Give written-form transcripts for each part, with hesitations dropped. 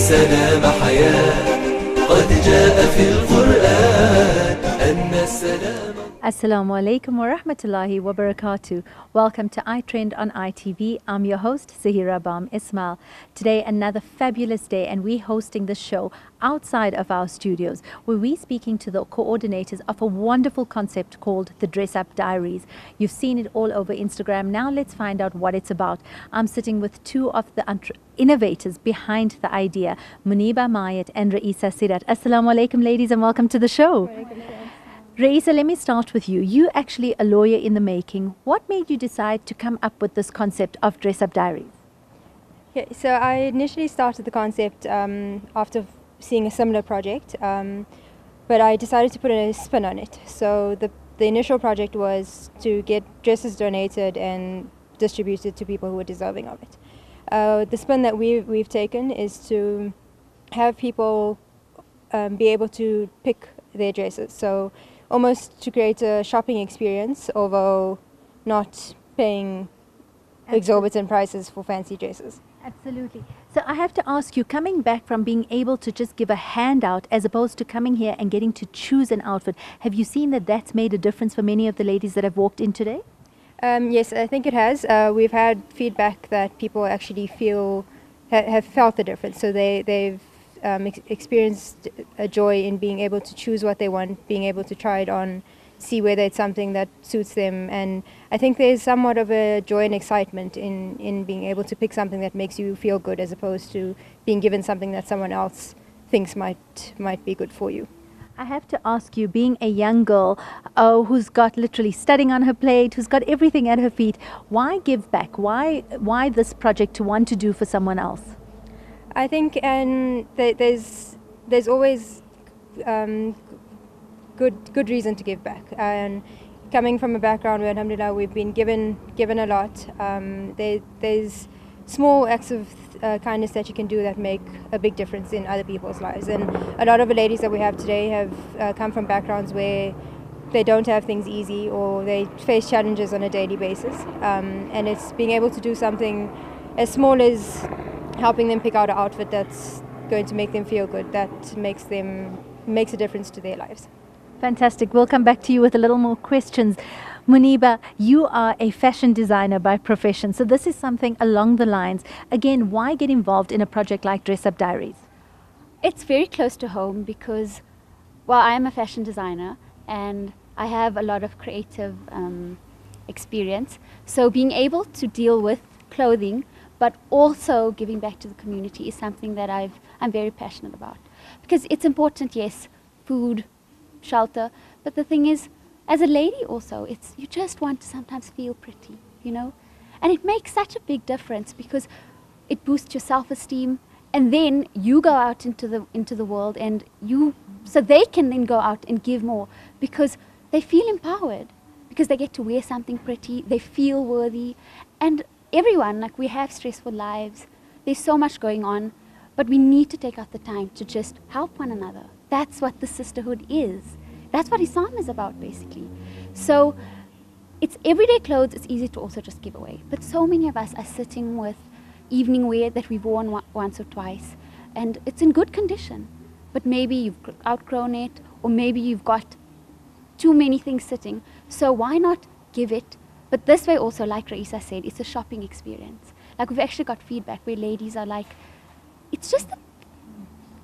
السلام حياة قد جاء في القرآن أن السلام. Assalamu alaikum wa rahmatullahi wa barakatuh. Welcome to iTREND on ITV. I'm your host, Zaheerah Bham Ismail. Today, another fabulous day, and we're hosting the show outside of our studios, where we're speaking to the coordinators of a wonderful concept called the Dress Up Diaries. You've seen it all over Instagram. Now let's find out what it's about. I'm sitting with two of the innovators behind the idea, Muniba Mayat and Raisa Sirat. Assalamu alaikum, ladies, and welcome to the show. Raisa, let me start with you. You actually a lawyer in the making. What made you decide to come up with this concept of Dress Up Diaries? Yeah, so I initially started the concept after seeing a similar project, but I decided to put a spin on it. So the initial project was to get dresses donated and distributed to people who were deserving of it. The spin that we've taken is to have people be able to pick their dresses. So almost to create a shopping experience, although not paying exorbitant prices for fancy dresses. Absolutely. So I have to ask you, coming back from being able to just give a handout as opposed to coming here and getting to choose an outfit, have you seen that that's made a difference for many of the ladies that have walked in today? Yes, I think it has. We've had feedback that people actually have felt the difference. So they've experienced a joy in being able to choose what they want, being able to try it on, see whether it's something that suits them. And I think there's somewhat of a joy and excitement in being able to pick something that makes you feel good, as opposed to being given something that someone else thinks might be good for you. I have to ask you, being a young girl who's got literally studying on her plate, who's got everything at her feet, why give back? Why this project to want to do for someone else? I think there's always good reason to give back. And coming from a background where, alhamdulillah, we've been given a lot, there's small acts of kindness that you can do that make a big difference in other people's lives. And a lot of the ladies that we have today have come from backgrounds where they don't have things easy, or they face challenges on a daily basis. And it's being able to do something as small as helping them pick out an outfit that's going to make them feel good, that makes a difference to their lives. Fantastic. We'll come back to you with a little more questions. Muniba, you are a fashion designer by profession, so this is something along the lines. Again, why get involved in a project like Dress Up Diaries? It's very close to home because, well, I am a fashion designer and I have a lot of creative experience. So being able to deal with clothing but also giving back to the community is something that I'm very passionate about. Because it's important, yes, food, shelter, but the thing is, as a lady also, you just want to sometimes feel pretty, you know? And it makes such a big difference because it boosts your self-esteem, and then you go out into the world, and so they can then go out and give more because they feel empowered, because they get to wear something pretty, they feel worthy. And everyone, like, we have stressful lives, there's so much going on, but we need to take out the time to just help one another. That's what the sisterhood is. That's what Islam is about, basically. So it's everyday clothes, it's easy to also just give away. But so many of us are sitting with evening wear that we've worn once or twice, and it's in good condition, but maybe you've outgrown it, or maybe you've got too many things sitting. So why not give it? But this way also, like Raisa said, it's a shopping experience. Like, we've actually got feedback where ladies are like, it's just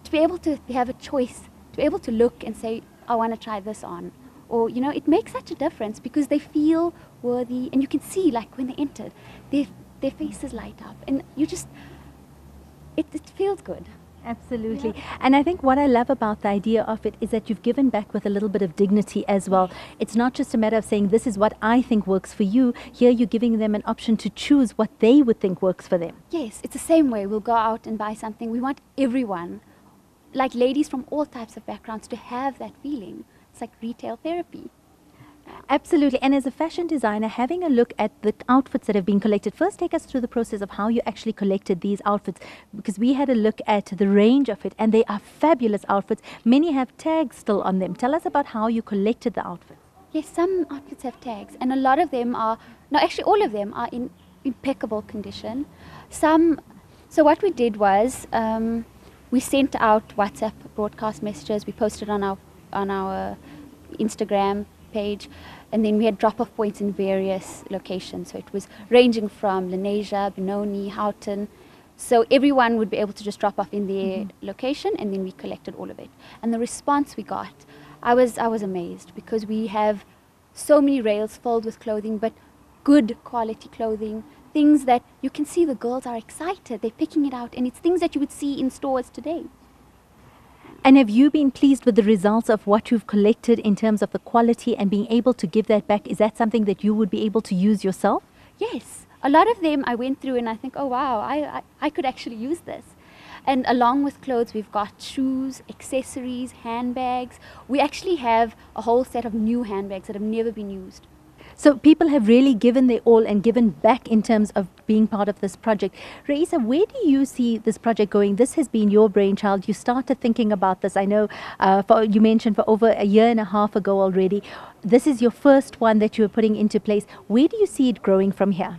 to be able to have a choice, to be able to look and say, I want to try this on. Or, you know, it makes such a difference because they feel worthy, and you can see, like, when they entered, their faces light up, and it feels good. Absolutely. Yeah. And I think what I love about the idea of it is that you've given back with a little bit of dignity as well. It's not just a matter of saying, this is what I think works for you. Here you're giving them an option to choose what they would think works for them. Yes, it's the same way. We'll go out and buy something. We want everyone, like ladies from all types of backgrounds, to have that feeling. It's like retail therapy. Absolutely. And as a fashion designer, having a look at the outfits that have been collected, first take us through the process of how you actually collected these outfits, because we had a look at the range of it, and they are fabulous outfits. Many have tags still on them. Tell us about how you collected the outfits. Yes, some outfits have tags, and a lot of them are, no, actually all of them are in impeccable condition. So what we did was, we sent out WhatsApp broadcast messages. We posted on our Instagram page, and then we had drop-off points in various locations. So it was ranging from Lenasia, Benoni, Houghton. So everyone would be able to just drop off in their location, and then we collected all of it. And the response we got, I was amazed, because we have so many rails filled with clothing, but good quality clothing, things that you can see the girls are excited, they're picking it out, and it's things that you would see in stores today. And have you been pleased with the results of what you've collected in terms of the quality and being able to give that back? Is that something that you would be able to use yourself? Yes. A lot of them I went through and I think, oh wow, I could actually use this. And along with clothes, we've got shoes, accessories, handbags. We actually have a whole set of new handbags that have never been used. So people have really given their all and given back in terms of being part of this project. Raisa, where do you see this project going? This has been your brainchild. You started thinking about this, I know, you mentioned for over a year and a half ago already. This is your first one that you are putting into place. Where do you see it growing from here?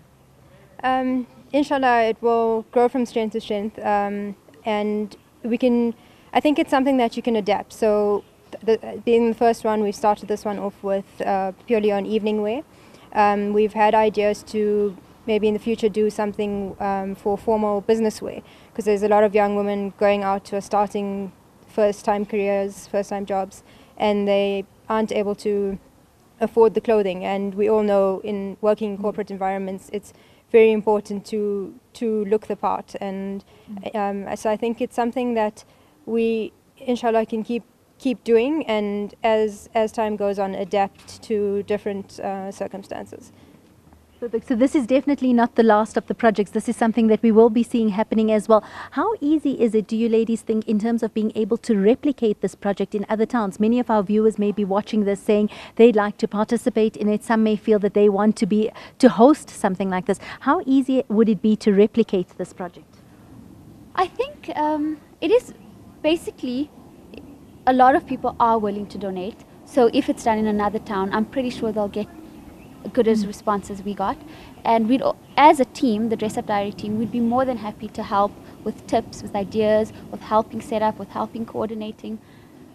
Inshallah, it will grow from strength to strength, and I think it's something that you can adapt. So being the first one, we started this one off with purely on evening wear. We've had ideas to maybe in the future do something for formal business wear, because there's a lot of young women going out to starting first-time careers, first-time jobs, and they aren't able to afford the clothing. And we all know in working in corporate environments, it's very important to look the part. And so I think it's something that we, inshallah, can keep doing, and as time goes on, adapt to different circumstances. So this is definitely not the last of the projects. This is something that we will be seeing happening as well. How easy is it, do you ladies think, in terms of being able to replicate this project in other towns? Many of our viewers may be watching this saying they'd like to participate in it. Some may feel that they want to host something like this. How easy would it be to replicate this project? I think it is basically, a lot of people are willing to donate. So if it's done in another town, I'm pretty sure they'll get good as response as we got. And we'd, as a team, the Dress Up Diary team, we'd be more than happy to help with tips, with ideas, with helping set up, with helping coordinating,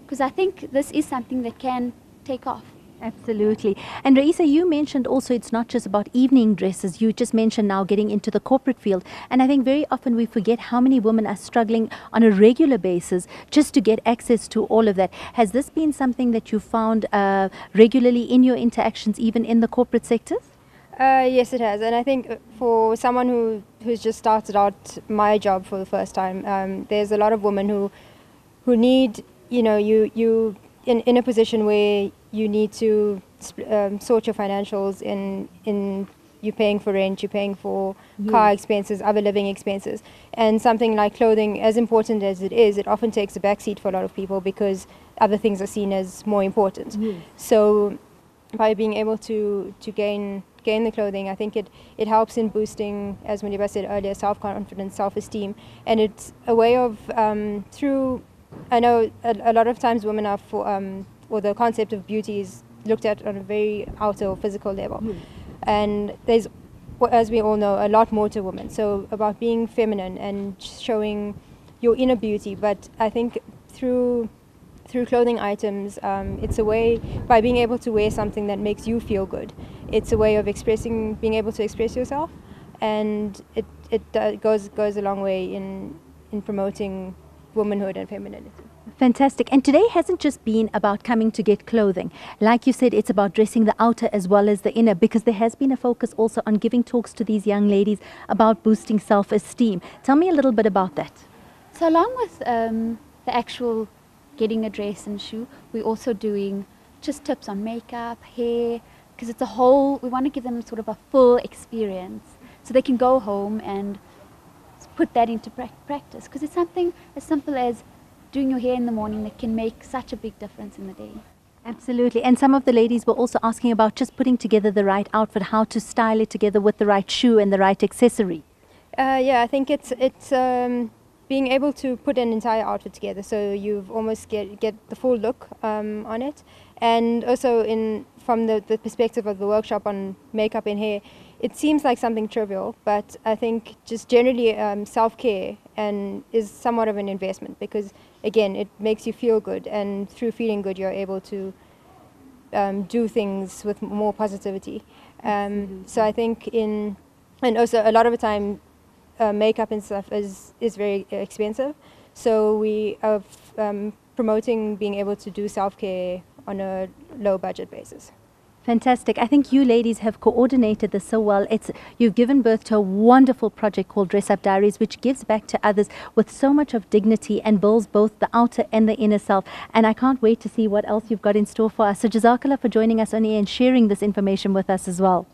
because I think this is something that can take off. Absolutely. And Raisa, you mentioned also it's not just about evening dresses. You just mentioned now getting into the corporate field. And I think very often we forget how many women are struggling on a regular basis just to get access to all of that. Has this been something that you found regularly in your interactions, even in the corporate sectors? Yes, it has. And I think for someone who's just started out my job for the first time, there's a lot of women who need, you in a position where you need to sort your financials in you're paying for rent, you're paying for car expenses, other living expenses. And something like clothing, as important as it is, it often takes a backseat for a lot of people because other things are seen as more important. So by being able to gain the clothing, I think it helps in boosting, as Muniba said earlier, self-confidence, self-esteem. And it's a way of, I know a lot of times women are or the concept of beauty is looked at on a very outer or physical level. And there's, as we all know, a lot more to women. So about being feminine and showing your inner beauty. But I think through clothing items, it's a way, by being able to wear something that makes you feel good, it's a way of being able to express yourself. And it goes a long way in promoting womanhood and femininity. Fantastic. And today hasn't just been about coming to get clothing. Like you said, it's about dressing the outer as well as the inner, because there has been a focus also on giving talks to these young ladies about boosting self-esteem. Tell me a little bit about that. So along with the actual getting a dress and shoe, we're also doing just tips on makeup, hair, because it's a whole, we want to give them sort of a full experience so they can go home and put that into practice, because it's something as simple as doing your hair in the morning that can make such a big difference in the day. Absolutely. And some of the ladies were also asking about just putting together the right outfit, how to style it together with the right shoe and the right accessory. Yeah, I think it's being able to put an entire outfit together, so you've almost get the full look on it. And also from the perspective of the workshop on makeup and hair, it seems like something trivial, but I think just generally self-care and is somewhat of an investment, because again, it makes you feel good, and through feeling good you're able to do things with more positivity. So I think and also a lot of the time makeup and stuff is very expensive, so we are promoting being able to do self-care on a low budget basis. Fantastic. I think you ladies have coordinated this so well. You've given birth to a wonderful project called Dress Up Diaries, which gives back to others with so much of dignity and builds both the outer and the inner self. And I can't wait to see what else you've got in store for us. So Jazakallah for joining us on air and sharing this information with us as well.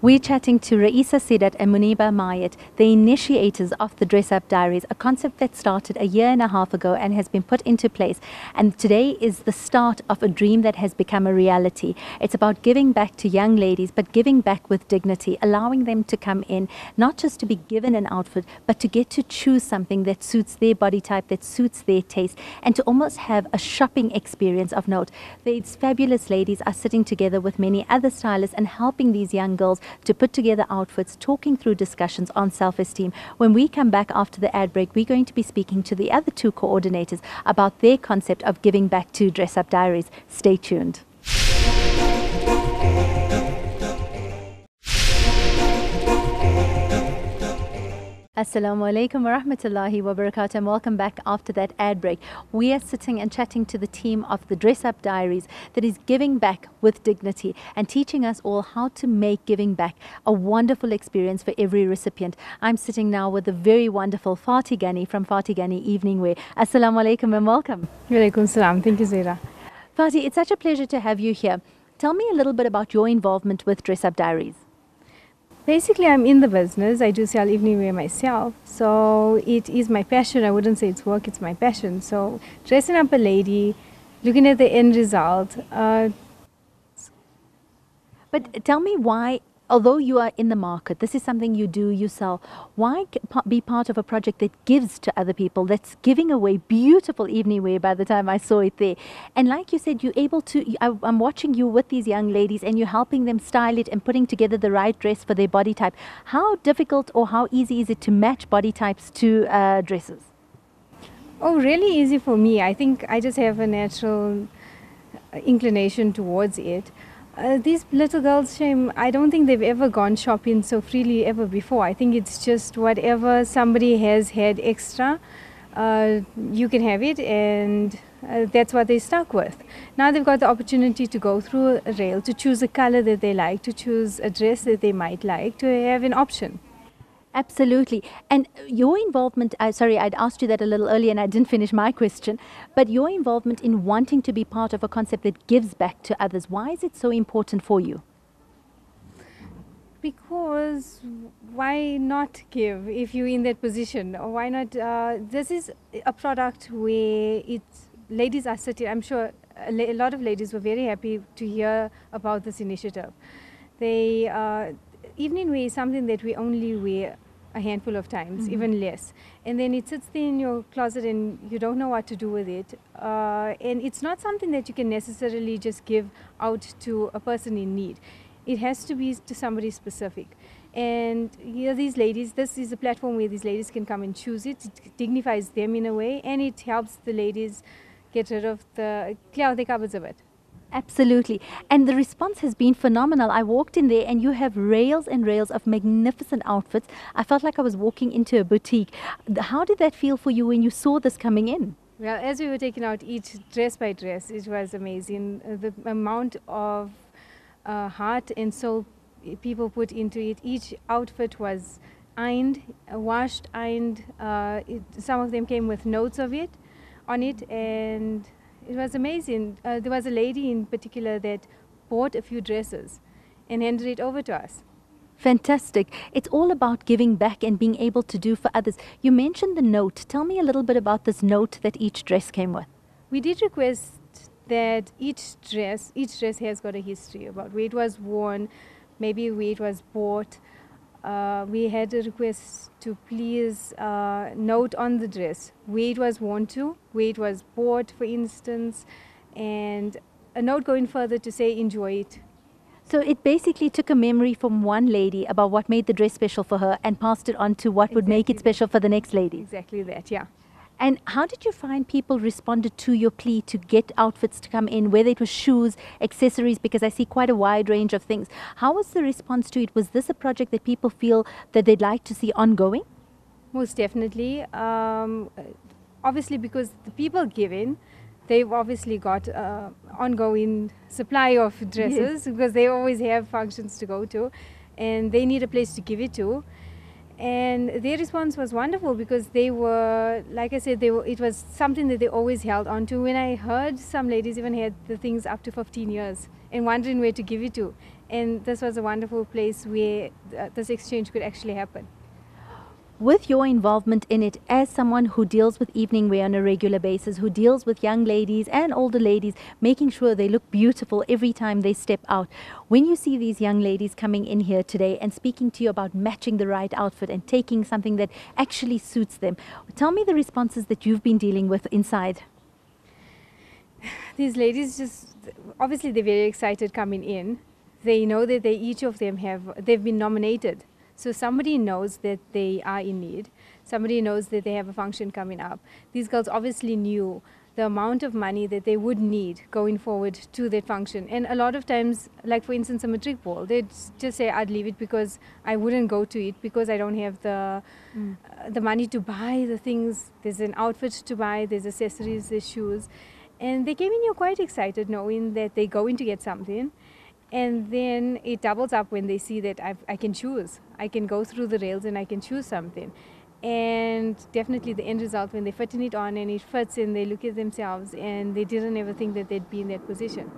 We're chatting to Raisa Sidat and Muniba Mayat, the initiators of the Dress Up Diaries, a concept that started a year and a half ago and has been put into place. And today is the start of a dream that has become a reality. It's about giving back to young ladies, but giving back with dignity, allowing them to come in, not just to be given an outfit, but to get to choose something that suits their body type, that suits their taste, and to almost have a shopping experience of note. These fabulous ladies are sitting together with many other stylists and helping these young girls to put together outfits, talking through discussions on self-esteem. When we come back after the ad break, we're going to be speaking to the other two coordinators about their concept of giving back to Dress Up Diaries. Stay tuned. Assalamu alaikum wa rahmatullahi wa barakatuh, and welcome back after that ad break. We are sitting and chatting to the team of the Dress Up Diaries that is giving back with dignity and teaching us all how to make giving back a wonderful experience for every recipient. I'm sitting now with the very wonderful Fati Ghani from Fati Ghani Evening Wear. Assalamu alaikum and welcome. Walaikum salam. Thank you, Zaheerah. Fati, it's such a pleasure to have you here. Tell me a little bit about your involvement with Dress Up Diaries. Basically, I'm in the business. I do sell evening wear myself. So it is my passion. I wouldn't say it's work, it's my passion. So dressing up a lady, looking at the end result. But tell me why, although you are in the market, this is something you do, you sell, why be part of a project that gives to other people, that's giving away beautiful evening wear by the time I saw it there? And like you said, you're able to, I'm watching you with these young ladies and you're helping them style it and putting together the right dress for their body type. How difficult or how easy is it to match body types to dresses? Oh, really easy for me. I think I just have a natural inclination towards it. These little girls, shame, I don't think they've ever gone shopping so freely ever before. I think it's just whatever somebody has had extra, you can have it, and that's what they're stuck with. Now they've got the opportunity to go through a rail, to choose a color that they like, to choose a dress that they might like, to have an option. Absolutely. And your involvement, sorry, I'd asked you that a little earlier and I didn't finish my question, but your involvement in wanting to be part of a concept that gives back to others, why is it so important for you? Because why not give if you're in that position? Or why not? This is a product where ladies are sitting. I'm sure a lot of ladies were very happy to hear about this initiative. Evening wear is something that we only wear a handful of times, even less. And then it sits there in your closet and you don't know what to do with it. And it's not something that you can necessarily just give out to a person in need. It has to be to somebody specific. And here these ladies, this is a platform where these ladies can come and choose it. It dignifies them in a way, and it helps the ladies get rid of the clear out their cupboards a bit. Absolutely. And the response has been phenomenal. I walked in there and you have rails and rails of magnificent outfits. I felt like I was walking into a boutique. How did that feel for you when you saw this coming in? Well, as we were taking out each dress by dress, it was amazing. The amount of heart and soul people put into it. Each outfit was ironed, washed, ironed. Some of them came with notes of it on it, and it was amazing. There was a lady in particular that bought a few dresses and handed it over to us. Fantastic. It's all about giving back and being able to do for others. You mentioned the note. Tell me a little bit about this note that each dress came with. We did request that each dress has got a history about where it was worn, maybe where it was bought. We had a request to please note on the dress where it was worn to, where it was bought, for instance, and a note going further to say enjoy it. So it basically took a memory from one lady about what made the dress special for her and passed it on to what would make it special for the next lady. Exactly that, yeah. And how did you find people responded to your plea to get outfits to come in, whether it was shoes, accessories, because I see quite a wide range of things. How was the response to it? Was this a project that people feel that they'd like to see ongoing? Most definitely. Obviously, because the people given, they've obviously got ongoing supply of dresses because they always have functions to go to and they need a place to give it to. And their response was wonderful because they were, like I said, it was something that they always held on to. When I heard some ladies even had the things up to 15 years and wondering where to give it to. And this was a wonderful place where this exchange could actually happen. With your involvement in it, as someone who deals with evening wear on a regular basis, who deals with young ladies and older ladies, making sure they look beautiful every time they step out, when you see these young ladies coming in here today and speaking to you about matching the right outfit and taking something that actually suits them, tell me the responses that you've been dealing with inside. These ladies obviously they're very excited coming in. They know that each of them they've been nominated. So somebody knows that they are in need. Somebody knows that they have a function coming up. These girls obviously knew the amount of money that they would need going forward to that function. And a lot of times, like for instance, a matric ball, they'd just say, I'd leave it because I wouldn't go to it because I don't have the money to buy the things. There's an outfit to buy, there's accessories, there's shoes. And they came in here quite excited knowing that they're going to get something. And then it doubles up when they see that I can choose. I can go through the rails and I can choose something. And definitely the end result when they're fitting it on and it fits and they look at themselves and they didn't ever think that they'd be in that position.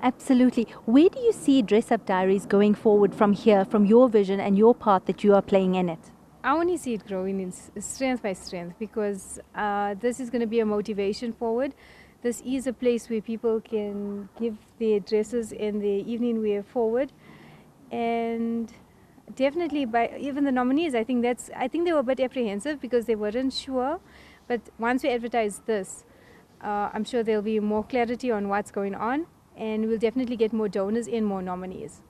Absolutely. Where do you see Dress Up Diaries going forward from here, from your vision and your part that you are playing in it? I only see it growing in strength by strength because this is going to be a motivation forward. This is a place where people can give their dresses and their evening wear forward, and definitely by even the nominees, I think they were a bit apprehensive because they weren't sure. But once we advertise this, I'm sure there'll be more clarity on what's going on, and we'll definitely get more donors and more nominees.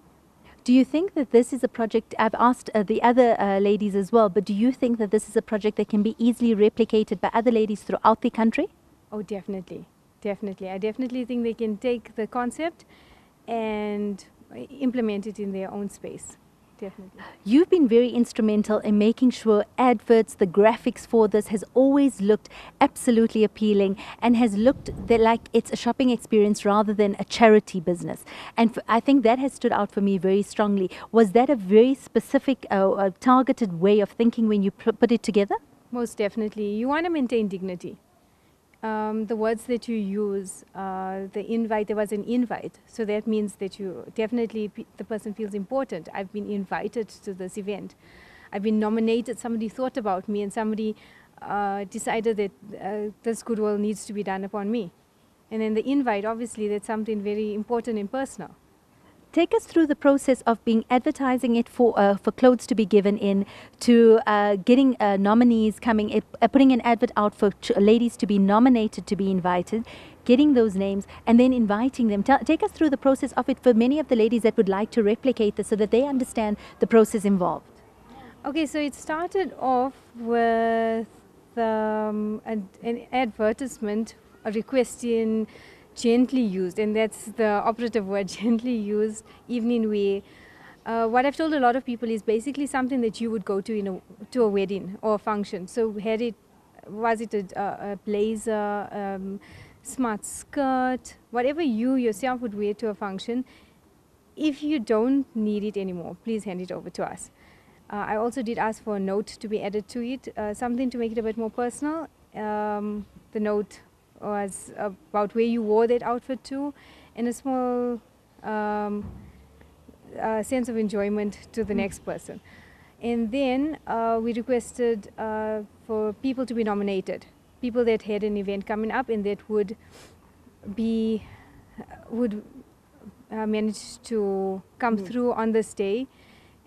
Do you think that this is a project, I've asked the other ladies as well, but do you think that this is a project that can be easily replicated by other ladies throughout the country? Oh, definitely. Definitely. I definitely think they can take the concept and implement it in their own space. Definitely. You've been very instrumental in making sure adverts, the graphics for this has always looked absolutely appealing and has looked like it's a shopping experience rather than a charity business. And I think that has stood out for me very strongly. Was that a very specific, targeted way of thinking when you put it together? Most definitely. You want to maintain dignity. The words that you use, the invite, there was an invite. So that means that you definitely, the person feels important. I've been invited to this event. I've been nominated. Somebody thought about me and somebody decided that this goodwill needs to be done upon me. And then the invite, obviously, that's something very important and personal. Take us through the process of advertising it for clothes to be given in, to getting nominees coming, putting an advert out for ladies to be nominated to be invited, getting those names, and then inviting them. Take us through the process of it for many of the ladies that would like to replicate this so that they understand the process involved. Okay, so it started off with an advertisement requesting gently used, and that's the operative word, gently used evening wear. What I've told a lot of people is basically something that you would go to to a wedding or a function. So was it a blazer, smart skirt, whatever you yourself would wear to a function. If you don't need it anymore, please hand it over to us. I also did ask for a note to be added to it, something to make it a bit more personal. The note was about where you wore that outfit to, and a small sense of enjoyment to the next person. And then we requested for people to be nominated, people that had an event coming up and that would manage to come through on this day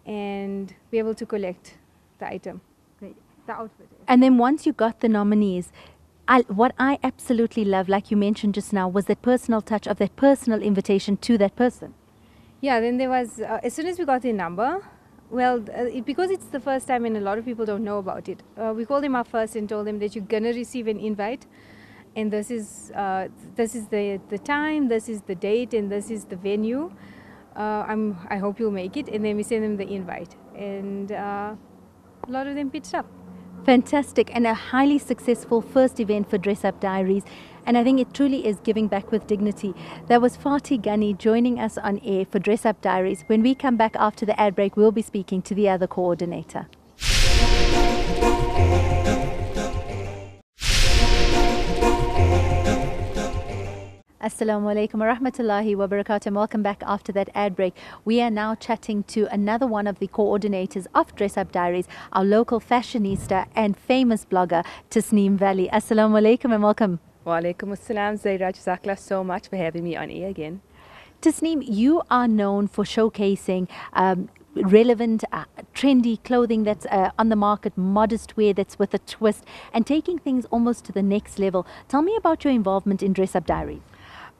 and be able to collect the item, the outfit. And then once you got the nominees, what I absolutely love, like you mentioned just now, was that personal touch of that personal invitation to that person. Yeah, then there was, as soon as we got their number, well, because it's the first time and a lot of people don't know about it, we called them up first and told them that you're going to receive an invite, and this is the time, this is the date, and this is the venue. I hope you'll make it. And then we send them the invite, and a lot of them pitched up. Fantastic, and a highly successful first event for Dress Up Diaries. And I think it truly is giving back with dignity. That was Fatih Ghani joining us on air for Dress Up Diaries. When we come back after the ad break, we'll be speaking to the other coordinator. Assalamu alaikum wa rahmatullahi wa barakatuh. Welcome back after that ad break. We are now chatting to another one of the coordinators of Dress Up Diaries, our local fashionista and famous blogger, Tasneem Valley. Assalamu alaikum and welcome. Wa alaikum assalam, Zaheerah. Jazakallah so much for having me on air again. Tasneem, you are known for showcasing relevant, trendy clothing that's on the market, modest wear that's with a twist, and taking things almost to the next level. Tell me about your involvement in Dress Up Diaries.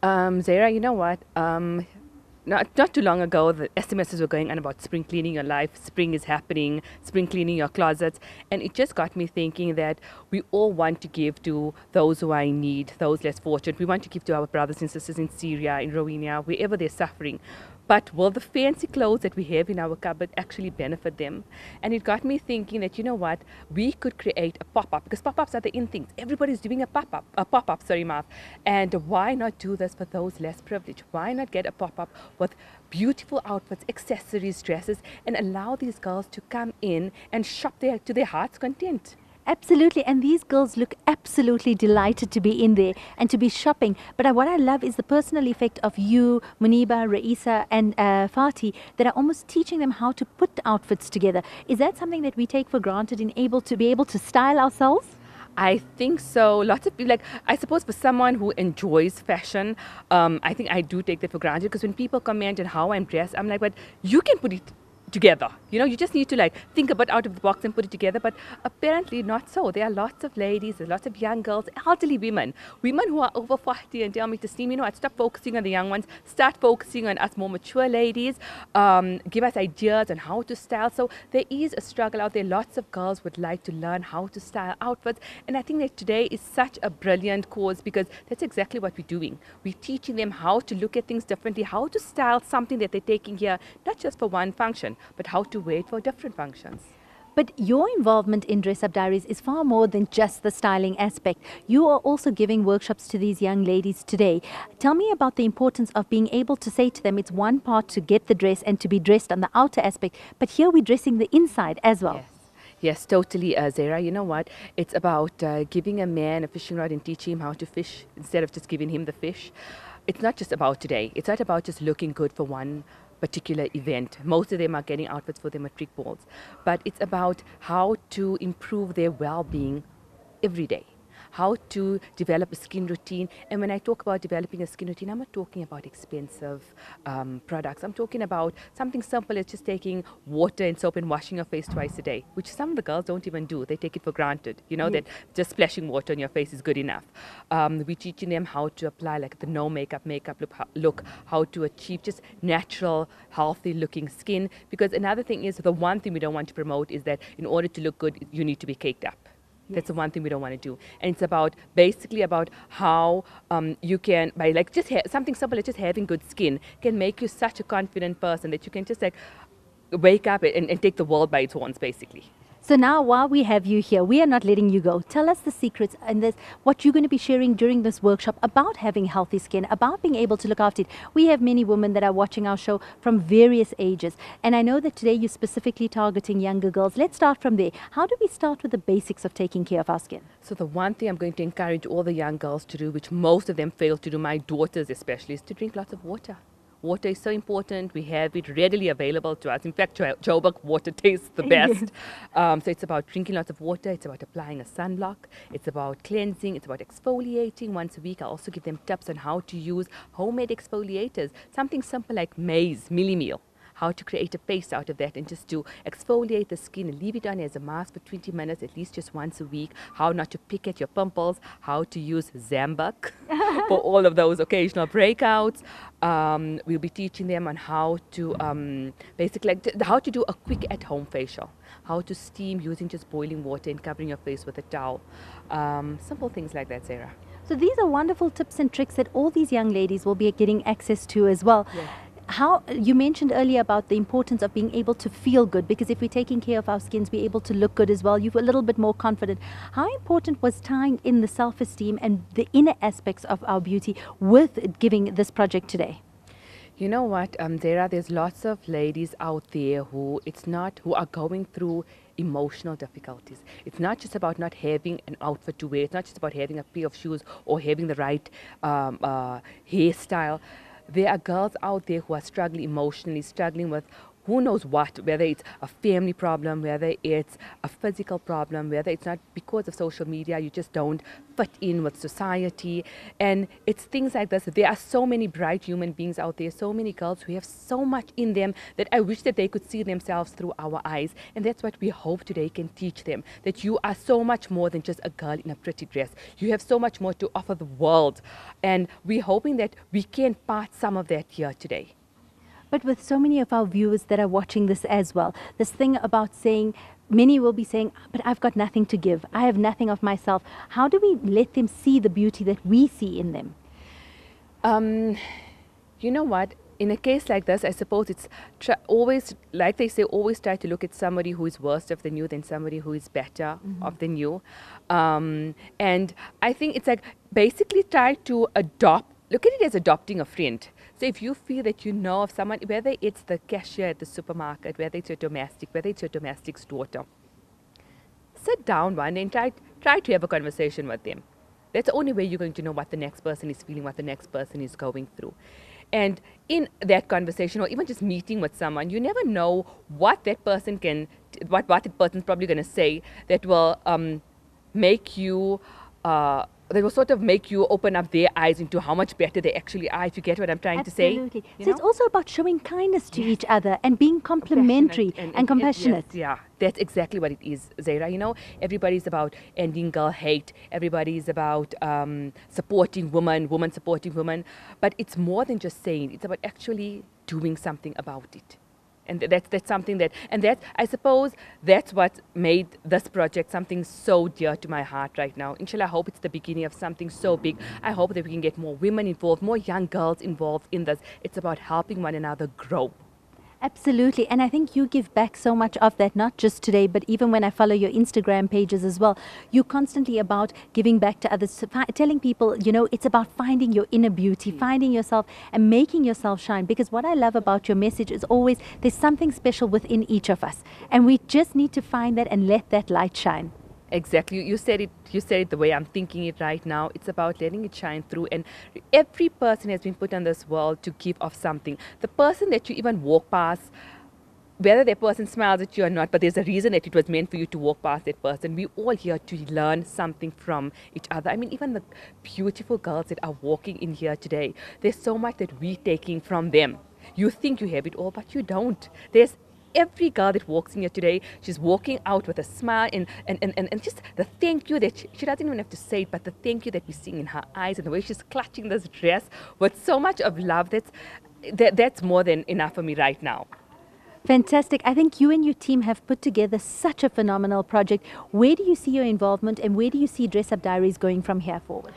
Zaheerah, you know what? Not too long ago, the SMSs were going on about spring cleaning your life. Spring is happening, spring cleaning your closets. And it just got me thinking that we all want to give to those who are in need, those less fortunate. We want to give to our brothers and sisters in Syria, in Rwanda, wherever they're suffering. But will the fancy clothes that we have in our cupboard actually benefit them? And it got me thinking that, you know what, we could create a pop-up, because pop-ups are the in things. Everybody's doing a pop-up, and why not do this for those less privileged? Why not get a pop-up with beautiful outfits, accessories, dresses, and allow these girls to come in and shop there to their heart's content? Absolutely, and these girls look absolutely delighted to be in there and to be shopping. But what I love is the personal effect of you, Muniba, Raisa and Fatih, that are almost teaching them how to put outfits together. Is that something that we take for granted in to be able to style ourselves? I think so. Lots of people, like, I suppose for someone who enjoys fashion, I think I do take that for granted, because when people comment on how I'm dressed, I'm like, but you can put it together. You know, you just need to like think a bit out of the box and put it together. But apparently not so. There are lots of ladies, there's lots of young girls, elderly women who are over 40 and tell me, Tasneem, you know, I'd stop focusing on the young ones, start focusing on us more mature ladies, give us ideas on how to style. So there is a struggle out there. Lots of girls would like to learn how to style outfits, and I think that today is such a brilliant cause, because that's exactly what we're doing. We're teaching them how to look at things differently, how to style something that they're taking here, not just for one function, but how to wear it for different functions. But your involvement in Dress Up Diaries is far more than just the styling aspect. You are also giving workshops to these young ladies today. Tell me about the importance of being able to say to them, it's one part to get the dress and to be dressed on the outer aspect, but here we're dressing the inside as well. Yes, totally, Zaheerah. You know what? It's about giving a man a fishing rod and teaching him how to fish instead of just giving him the fish. It's not just about today. It's not about just looking good for one particular event. Most of them are getting outfits for their matric balls. But it's about how to improve their well-being every day. How to develop a skin routine. And when I talk about developing a skin routine, I'm not talking about expensive products. I'm talking about something simple as just taking water and soap and washing your face twice a day, which some of the girls don't even do. They take it for granted, you know, that just splashing water on your face is good enough. We're teaching them how to apply like the no makeup look, how to achieve just natural, healthy looking skin. Because another thing is, the one thing we don't want to promote is that in order to look good, you need to be caked up. That's the one thing we don't want to do. And it's about basically about how you can, by like just something simple as just having good skin, can make you such a confident person that you can just like wake up and take the world by its horns, basically. So now, while we have you here, we are not letting you go. Tell us the secrets and what you're going to be sharing during this workshop about having healthy skin, about being able to look after it. We have many women that are watching our show from various ages. And I know that today you're specifically targeting younger girls. Let's start from there. How do we start with the basics of taking care of our skin? So the one thing I'm going to encourage all the young girls to do, which most of them fail to do, my daughters especially, is to drink lots of water. Water is so important. We have it readily available to us. In fact, Joburg water tastes the best. So it's about drinking lots of water. It's about applying a sunblock. It's about cleansing. It's about exfoliating once a week. I also give them tips on how to use homemade exfoliators. Something simple like maize, millie meal. how to create a paste out of that and just to exfoliate the skin and leave it on as a mask for 20 minutes, at least just once a week, how not to pick at your pimples, how to use Zambuk for all of those occasional breakouts. We'll be teaching them on how to basically how to do a quick at-home facial, how to steam using just boiling water and covering your face with a towel. Simple things like that, Zaheerah. So these are wonderful tips and tricks that all these young ladies will be getting access to as well. Yes. How you mentioned earlier about the importance of being able to feel good, because if we're taking care of our skins, we're able to look good as well. You're a little bit more confident. How important was tying in the self-esteem and the inner aspects of our beauty with giving this project today? You know what, Zaheerah, there's lots of ladies out there who are going through emotional difficulties. It's not just about not having an outfit to wear. It's not just about having a pair of shoes or having the right hairstyle. There are girls out there who are struggling emotionally, struggling with who knows what, whether it's a family problem, whether it's a physical problem, whether it's not because of social media, you just don't fit in with society. And it's things like this. There are so many bright human beings out there, so many girls who have so much in them that I wish that they could see themselves through our eyes. And that's what we hope today can teach them, that you are so much more than just a girl in a pretty dress. You have so much more to offer the world. And we're hoping that we can part some of that here today. But with so many of our viewers that are watching this as well, this thing about saying, many will be saying, but I've got nothing to give. I have nothing of myself. How do we let them see the beauty that we see in them? You know what? In a case like this, I suppose it's always, like they say, always try to look at somebody who is worse off than you than somebody who is better off than you. And I think it's like basically try to look at it as adopting a friend. So if you feel that you know of someone, whether it's the cashier at the supermarket, whether it's your domestic, whether it's your domestic's daughter, sit down one day and try to have a conversation with them. That's the only way you're going to know what the next person is feeling, what the next person is going through. And in that conversation, or even just meeting with someone, you never know what that person what that person's probably going to say that will make you they will sort of make you open up their eyes into how much better they actually are, if you get what I'm trying to say. Absolutely. So it's also about showing kindness to each other and being complimentary and compassionate. Yes, yeah, that's exactly what it is, Zaheerah. You know, everybody's about ending girl hate. Everybody's about supporting women supporting women. But it's more than just saying. It's about actually doing something about it. And that's something that, and that, I suppose, that's what made this project something so dear to my heart right now. Inshallah, I hope it's the beginning of something so big. I hope that we can get more women involved, more young girls involved in this. It's about helping one another grow. Absolutely. And I think you give back so much of that, not just today, but even when I follow your Instagram pages as well. You're constantly about giving back to others, telling people, you know, it's about finding your inner beauty, finding yourself and making yourself shine. Because what I love about your message is always there's something special within each of us. And we just need to find that and let that light shine. Exactly. You said it the way I'm thinking it right now. It's about letting it shine through. And every person has been put on this world to give off something. The person that you even walk past, whether that person smiles at you or not, but there's a reason that it was meant for you to walk past that person. We're all here to learn something from each other. I mean, even the beautiful girls that are walking in here today, there's so much that we're taking from them. You think you have it all, but you don't. There's every girl that walks in here today, she's walking out with a smile and just the thank you that she doesn't even have to say it, but the thank you that we see in her eyes and the way she's clutching this dress with so much of love, that's more than enough for me right now. Fantastic. I think you and your team have put together such a phenomenal project. Where do you see your involvement and where do you see Dress Up Diaries going from here forward?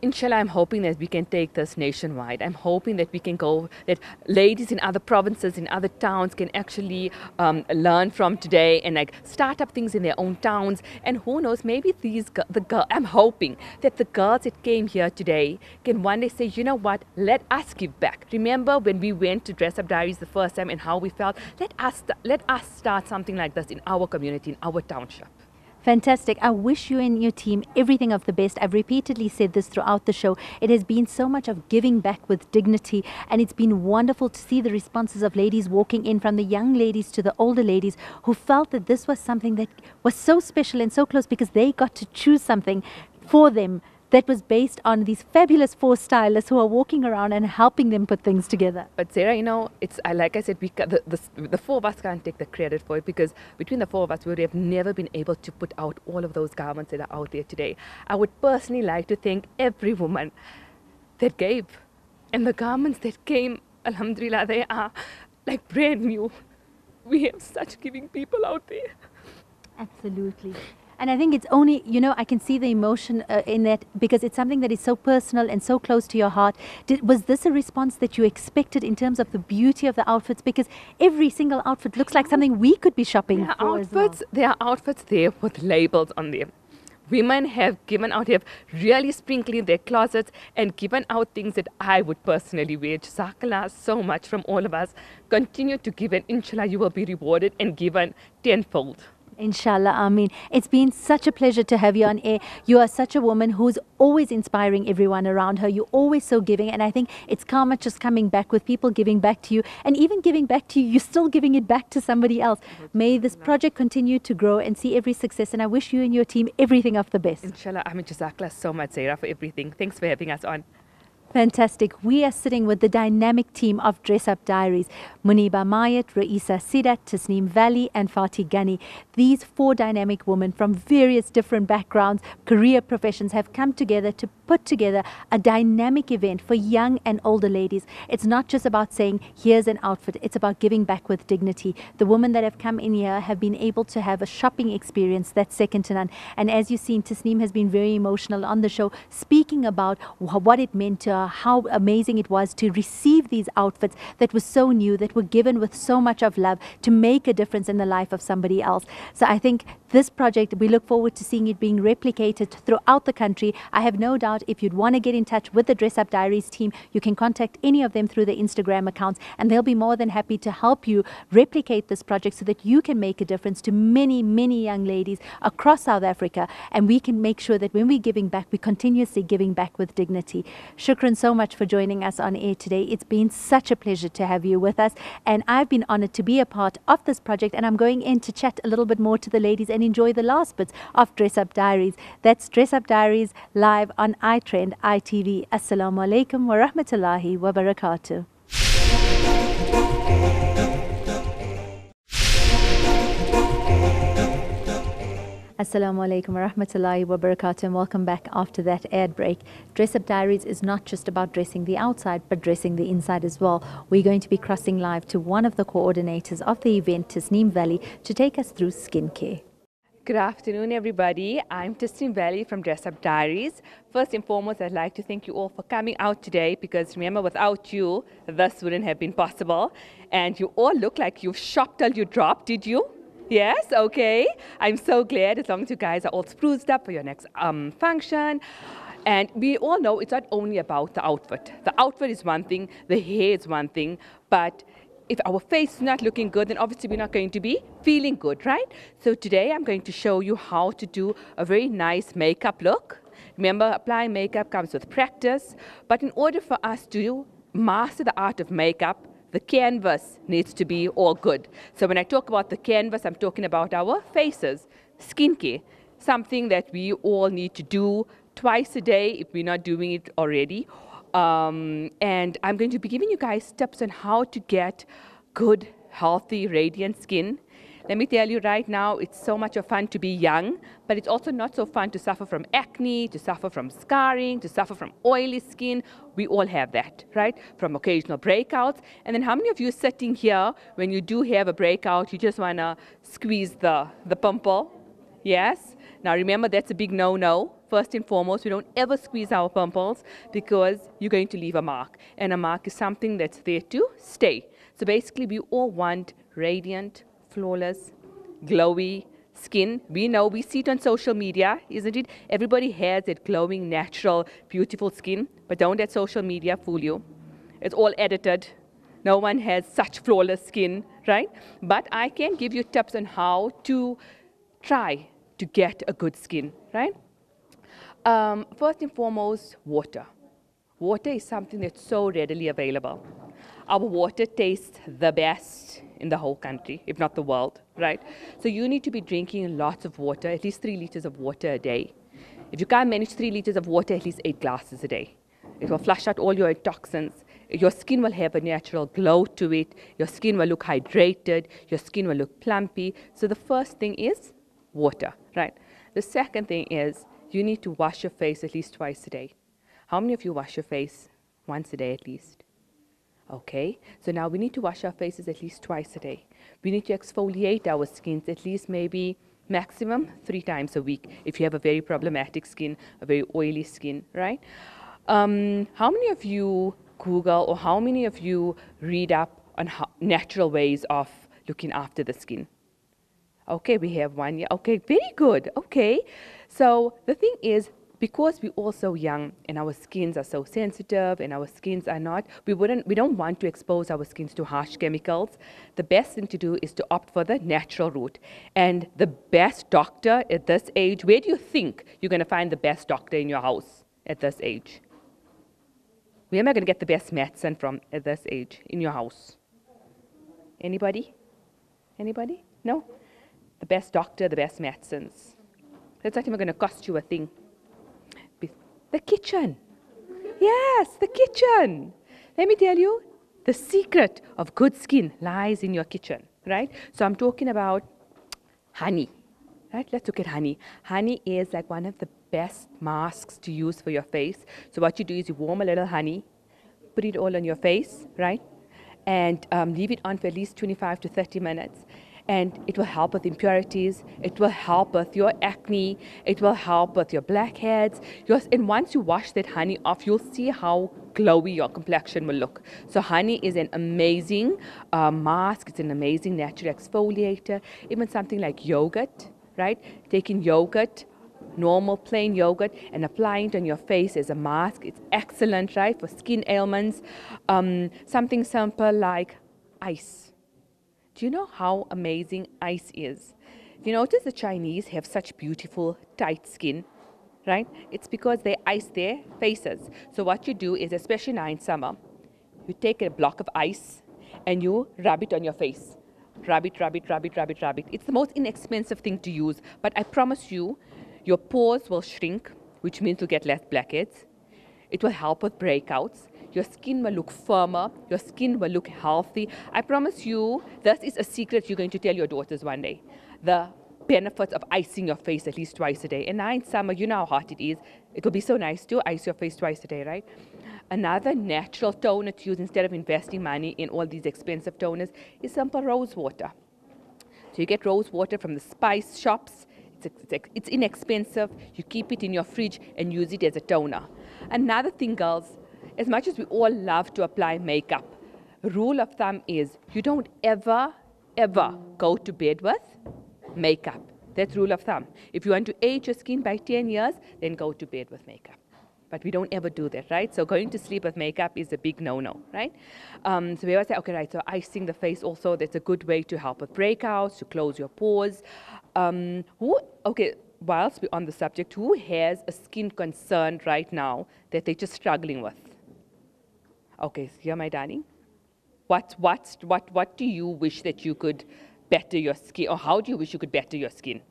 Inshallah, I'm hoping that we can take this nationwide. I'm hoping that we can go, that ladies in other provinces, in other towns can actually learn from today and like start up things in their own towns. And who knows, maybe I'm hoping that the girls that came here today can one day say, you know what, let us give back. Remember when we went to Dress Up Diaries the first time and how we felt? Let us start something like this in our community, in our township. Fantastic. I wish you and your team everything of the best. I've repeatedly said this throughout the show. It has been so much of giving back with dignity, and it's been wonderful to see the responses of ladies walking in, from the young ladies to the older ladies, who felt that this was something that was so special and so close because they got to choose something for them that was based on these fabulous 4 stylists who are walking around and helping them put things together. But Zaheerah, you know, it's like I said, the 4 of us can't take the credit for it, because between the 4 of us, we would have never been able to put out all of those garments that are out there today. I would personally like to thank every woman that gave. And the garments that came, alhamdulillah, they are like brand new. We have such giving people out there. Absolutely. And I think it's only, you know, I can see the emotion in that, because it's something that is so personal and so close to your heart. Was this a response that you expected in terms of the beauty of the outfits? Because every single outfit looks like something we could be shopping for as well. There are outfits there with labels on them. Women have given out, have really sprinkled their closets and given out things that I would personally wear. Jazakallah so much from all of us. Continue to give, and inshallah you will be rewarded and given tenfold. Inshallah, Ameen. It's been such a pleasure to have you on air. You are such a woman who's always inspiring everyone around her. You're always so giving, and I think it's karma just coming back with people giving back to you, and even giving back to you, you're still giving it back to somebody else. May this project continue to grow and see every success, and I wish you and your team everything of the best. Inshallah, Ameen. Jazakallah so much, Zaheerah, for everything. Thanks for having us on. Fantastic. We are sitting with the dynamic team of Dress Up Diaries. Muniba Mayat, Raisa Sidat, Tasneem Valley and Fatih Ghani. These 4 dynamic women from various different backgrounds, career professions have come together to put together a dynamic event for young and older ladies. It's not just about saying, here's an outfit. It's about giving back with dignity. The women that have come in here have been able to have a shopping experience that's second to none. And as you've seen, Tasneem has been very emotional on the show, speaking about what it meant to her, how amazing it was to receive these outfits that were so new, that were given with so much of love to make a difference in the life of somebody else. So I think this project, we look forward to seeing it being replicated throughout the country. I have no doubt if you'd want to get in touch with the Dress Up Diaries team, you can contact any of them through the Instagram accounts, and they'll be more than happy to help you replicate this project so that you can make a difference to many, many young ladies across South Africa, and we can make sure that when we're giving back, we're continuously giving back with dignity. Shukran so much for joining us on air today. It's been such a pleasure to have you with us, and I've been honored to be a part of this project, and I'm going in to chat a little bit more to the ladies and enjoy the last bits of Dress Up Diaries. That's Dress Up Diaries live on iTREND ITV. Assalamu alaikum wa rahmatullahi wa barakatuh. Assalamu alaikum wa rahmatullahi wa barakatuh, and welcome back after that ad break. Dress Up Diaries is not just about dressing the outside, but dressing the inside as well. We're going to be crossing live to one of the coordinators of the event, Tasneem Valley, to take us through skincare. Good afternoon, everybody. I'm Tasneem Valley from Dress Up Diaries. First and foremost, I'd like to thank you all for coming out today, because remember, without you, this wouldn't have been possible. And you all look like you've shopped till you dropped, did you? Yes, okay. I'm so glad, as long as you guys are all spruced up for your next function. And we all know it's not only about the outfit. The outfit is one thing, the hair is one thing, but if our face is not looking good, then obviously we're not going to be feeling good, right? So today I'm going to show you how to do a very nice makeup look. Remember, applying makeup comes with practice, but in order for us to master the art of makeup, the canvas needs to be all good. So when I talk about the canvas, I'm talking about our faces, skincare, something that we all need to do twice a day if we're not doing it already. And I'm going to be giving you guys tips on how to get good, healthy, radiant skin. Let me tell you right now, it's so much of fun to be young, but it's also not so fun to suffer from acne, to suffer from scarring, to suffer from oily skin. We all have that, right? From occasional breakouts. And then how many of you sitting here, when you do have a breakout, you just want to squeeze the pimple? Yes? Now remember, that's a big no-no. First and foremost, we don't ever squeeze our pimples, because you're going to leave a mark. And a mark is something that's there to stay. So basically, we all want radiant, flawless, glowy skin. We know, we see it on social media, isn't it? Everybody has that glowing, natural, beautiful skin, but don't let social media fool you. It's all edited. No one has such flawless skin, right? But I can give you tips on how to try to get a good skin, right? First and foremost, water. Water is something that's so readily available. Our water tastes the best in the whole country, if not the world, right? So you need to be drinking lots of water, at least 3 liters of water a day. If you can't manage 3 liters of water, at least 8 glasses a day. It will flush out all your toxins. Your skin will have a natural glow to it. Your skin will look hydrated. Your skin will look plumpy. So the first thing is water, right? The second thing is you need to wash your face at least twice a day. How many of you wash your face once a day at least? Okay, so now we need to wash our faces at least twice a day. We need to exfoliate our skins at least maybe maximum 3 times a week if you have a very problematic skin, a very oily skin, right? How many of you Google or how many of you read up on natural ways of looking after the skin? Okay, we have one. Yeah. Okay, very good. Okay, so the thing is, because we're all so young and our skins are so sensitive and our skins are not, we don't want to expose our skins to harsh chemicals. The best thing to do is to opt for the natural route. And the best doctor at this age, where do you think you're going to find the best doctor in your house at this age? Where am I going to get the best medicine from at this age in your house? Anybody? Anybody? No? The best doctor, the best medicines. That's not even going to cost you a thing. The kitchen. Yes, the kitchen. Let me tell you, the secret of good skin lies in your kitchen, right? So I'm talking about honey, right? Let's look at honey. Honey is like one of the best masks to use for your face. So what you do is you warm a little honey, put it all on your face, right? And leave it on for at least 25 to 30 minutes. And it will help with impurities, it will help with your acne, it will help with your blackheads. And once you wash that honey off, you'll see how glowy your complexion will look. So honey is an amazing mask, it's an amazing natural exfoliator. Even something like yogurt, right? Taking yogurt, normal plain yogurt, and applying it on your face as a mask, it's excellent, right? For skin ailments. Something simple like ice. Do you know how amazing ice is? You notice the Chinese have such beautiful, tight skin, right? It's because they ice their faces. So what you do is, especially now in summer, you take a block of ice and you rub it on your face. Rub it, rub it, rub it, rub it, rub it. It's the most inexpensive thing to use, but I promise you, your pores will shrink, which means you'll get less blackheads. It will help with breakouts. Your skin will look firmer. Your skin will look healthy. I promise you, this is a secret you're going to tell your daughters one day. The benefits of icing your face at least twice a day. And now in summer, you know how hot it is. It will be so nice to ice your face twice a day, right? Another natural toner to use instead of investing money in all these expensive toners is simple rose water. So you get rose water from the spice shops. It's inexpensive. You keep it in your fridge and use it as a toner. Another thing, girls, as much as we all love to apply makeup, rule of thumb is you don't ever go to bed with makeup. That's rule of thumb. If you want to age your skin by 10 years, then go to bed with makeup. But we don't ever do that, right? So going to sleep with makeup is a big no-no, right? So we always say, okay, right, so icing the face also, that's a good way to help with breakouts, to close your pores. Whilst we're on the subject, who has a skin concern right now that they're just struggling with? Okay, so here, my darling. What do you wish that you could better your skin, or how do you wish you could better your skin?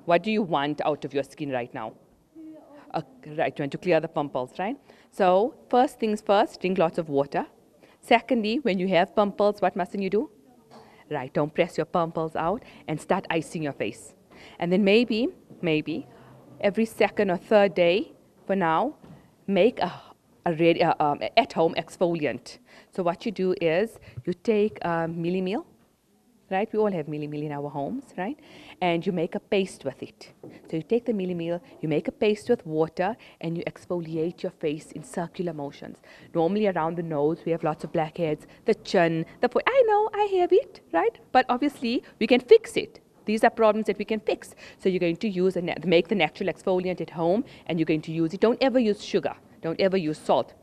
What do you want out of your skin right now? Right, you want to clear the pimples, right? So first things first, drink lots of water. Secondly, when you have pimples, what mustn't you do? Right, don't press your pimples out and start icing your face. And then maybe every second or third day, for now, make a at-home exfoliant. So what you do is you take Milli Meal, right? We all have Milli Meal in our homes, right? And you make a paste with it. So you take the Milli Meal, you make a paste with water, and you exfoliate your face in circular motions. Normally around the nose, we have lots of blackheads, the chin, the foot. I know, I have it, right? But obviously, we can fix it. These are problems that we can fix. So you're going to use make the natural exfoliant at home, and you're going to use it. Don't ever use sugar. Don't ever use salt.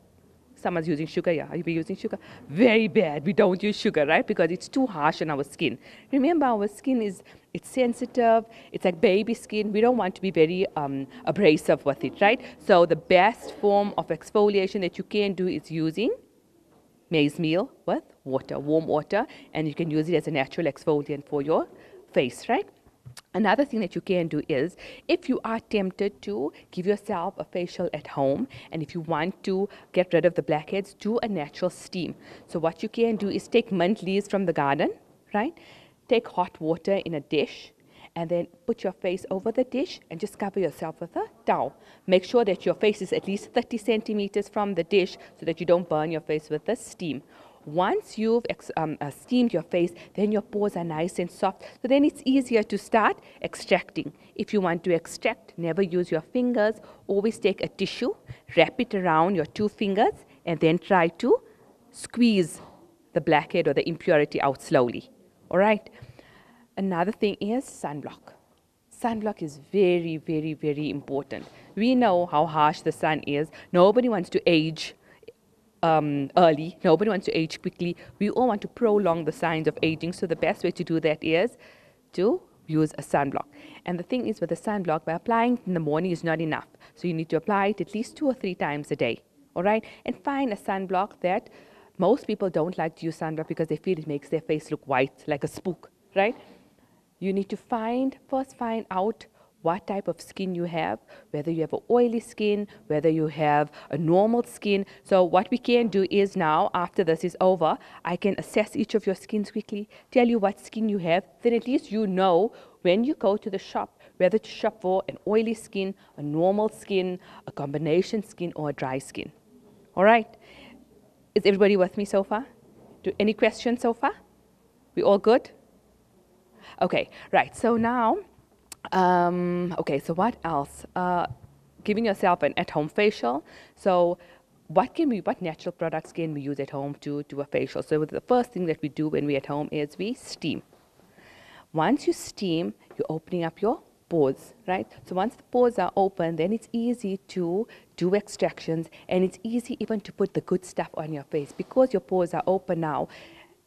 Someone's using sugar, yeah. Are you using sugar? Very bad. We don't use sugar, right? Because it's too harsh on our skin. Remember, our skin it's sensitive. It's like baby skin. We don't want to be very abrasive with it, right? So the best form of exfoliation that you can do is using maize meal with water, warm water, and you can use it as a natural exfoliant for your face, right? Another thing that you can do is, if you are tempted to give yourself a facial at home, and if you want to get rid of the blackheads, do a natural steam. So what you can do is take mint leaves from the garden, right? Take hot water in a dish, and then put your face over the dish and just cover yourself with a towel. Make sure that your face is at least 30 centimeters from the dish so that you don't burn your face with the steam. Once you've steamed your face, then your pores are nice and soft. So then it's easier to start extracting. If you want to extract, never use your fingers. Always take a tissue, wrap it around your 2 fingers, and then try to squeeze the blackhead or the impurity out slowly. All right? Another thing is sunblock. Sunblock is very, very, very important. We know how harsh the sun is. Nobody wants to age early. Nobody wants to age quickly. We all want to prolong the signs of aging. So the best way to do that is to use a sunblock. And the thing is, with a sunblock, by applying it in the morning is not enough. So you need to apply it at least 2 or 3 times a day. All right? And find a sunblock that most people don't like to use sunblock because they feel it makes their face look white, like a spook, right? You need to first find out what type of skin you have, whether you have an oily skin, whether you have a normal skin. So what we can do is now, after this is over, I can assess each of your skins quickly, tell you what skin you have, then at least you know when you go to the shop, whether to shop for an oily skin, a normal skin, a combination skin, or a dry skin. All right? Is everybody with me so far? Any questions so far? We all good? Okay, right, so now, okay, so what else? Giving yourself an at-home facial. So what natural products can we use at home to do a facial? So the first thing that we do when we're at home is we steam. Once you steam, you're opening up your pores, right? So once the pores are open, then it's easy to do extractions, and it's easy even to put the good stuff on your face. Because your pores are open now,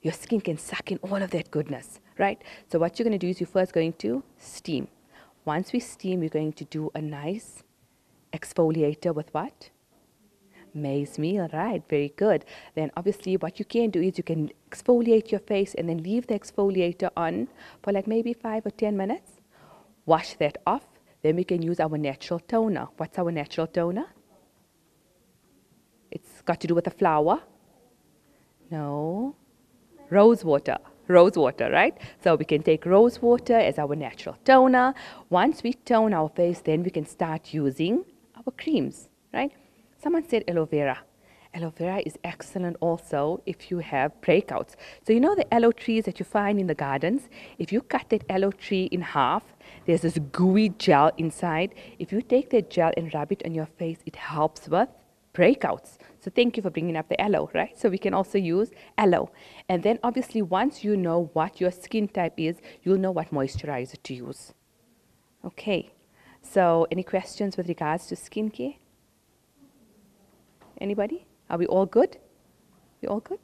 your skin can suck in all of that goodness, right? So what you're going to do is you're first going to steam. Once we steam, we're going to do a nice exfoliator with what? Maize meal, right? Very good. Then obviously what you can do is you can exfoliate your face and then leave the exfoliator on for like maybe 5 or 10 minutes. Wash that off. Then we can use our natural toner. What's our natural toner? It's got to do with the flower. No. Rose water, right? So we can take rose water as our natural toner. Once we tone our face, then we can start using our creams, right? Someone said aloe vera. Aloe vera is excellent also if you have breakouts. So you know the aloe trees that you find in the gardens? If you cut that aloe tree in half, there's this gooey gel inside. If you take that gel and rub it on your face, it helps with breakouts. So thank you for bringing up the aloe, right? So we can also use aloe. And then obviously once you know what your skin type is, you'll know what moisturizer to use. Okay, so any questions with regards to skincare? Anybody? Are we all good? We all good?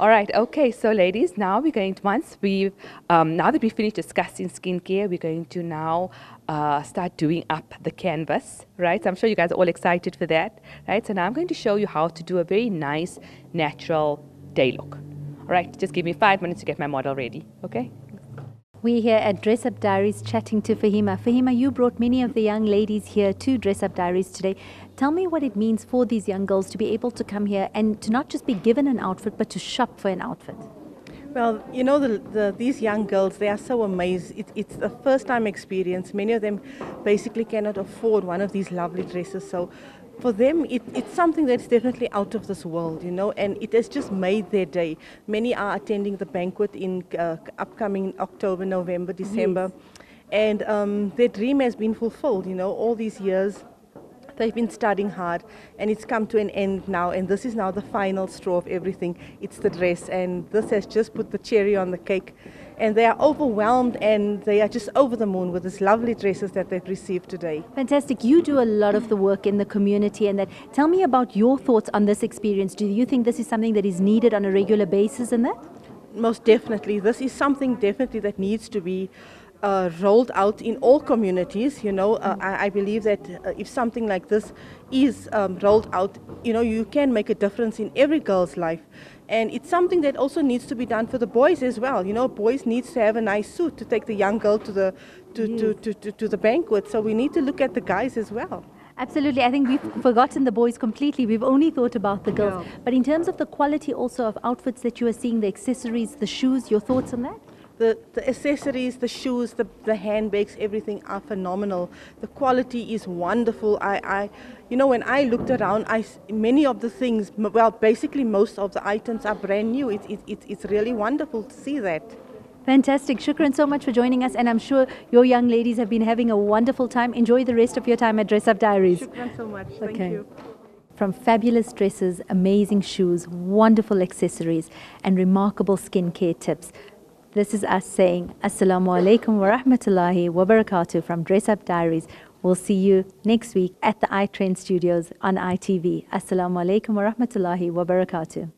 All right, okay, so ladies, now we're going to, now that we've finished discussing skincare, we're going to now start doing up the canvas, right? So I'm sure you guys are all excited for that, right? So now I'm going to show you how to do a very nice, natural day look. All right, just give me 5 minutes to get my model ready, okay? We're here at Dress Up Diaries chatting to Fahima. Fahima, you brought many of the young ladies here to Dress Up Diaries today. Tell me what it means for these young girls to be able to come here and to not just be given an outfit, but to shop for an outfit. Well, you know, these young girls, they are so amazed. It's a first-time experience. Many of them basically cannot afford one of these lovely dresses. So for them, it's something that's definitely out of this world, you know, and it has just made their day. Many are attending the banquet in upcoming October, November, December. Yes. And their dream has been fulfilled, you know, all these years. They've been studying hard, and it's come to an end now, and this is now the final straw of everything. It's the dress, and this has just put the cherry on the cake. And they are overwhelmed, and they are just over the moon with these lovely dresses that they've received today. Fantastic. You do a lot of the work in the community, and that. Tell me about your thoughts on this experience. Do you think this is something that is needed on a regular basis in that? Most definitely. This is something definitely that needs to be rolled out in all communities. You know, I believe that if something like this is rolled out, you know, you can make a difference in every girl's life. And it's something that also needs to be done for the boys as well. You know, boys needs to have a nice suit to take the young girl to the to the banquet. So we need to look at the guys as well. Absolutely. I think we've forgotten the boys completely. We've only thought about the girls. Yeah. But in terms of the quality also of outfits that you are seeing, the accessories, the shoes, your thoughts on that? The accessories, the shoes, the handbags, everything are phenomenal. The quality is wonderful. You know, when I looked around, many of the things, well, basically most of the items are brand new. It's really wonderful to see that. Fantastic. Shukran so much for joining us. And I'm sure your young ladies have been having a wonderful time. Enjoy the rest of your time at Dress Up Diaries. Shukran so much. Thank Okay. you. From fabulous dresses, amazing shoes, wonderful accessories, and remarkable skincare tips. This is us saying Assalamu alaikum wa rahmatullahi wa barakatuh from Dress Up Diaries. We'll see you next week at the iTREND studios on ITV. Assalamu alaikum wa rahmatullahi wa barakatuh.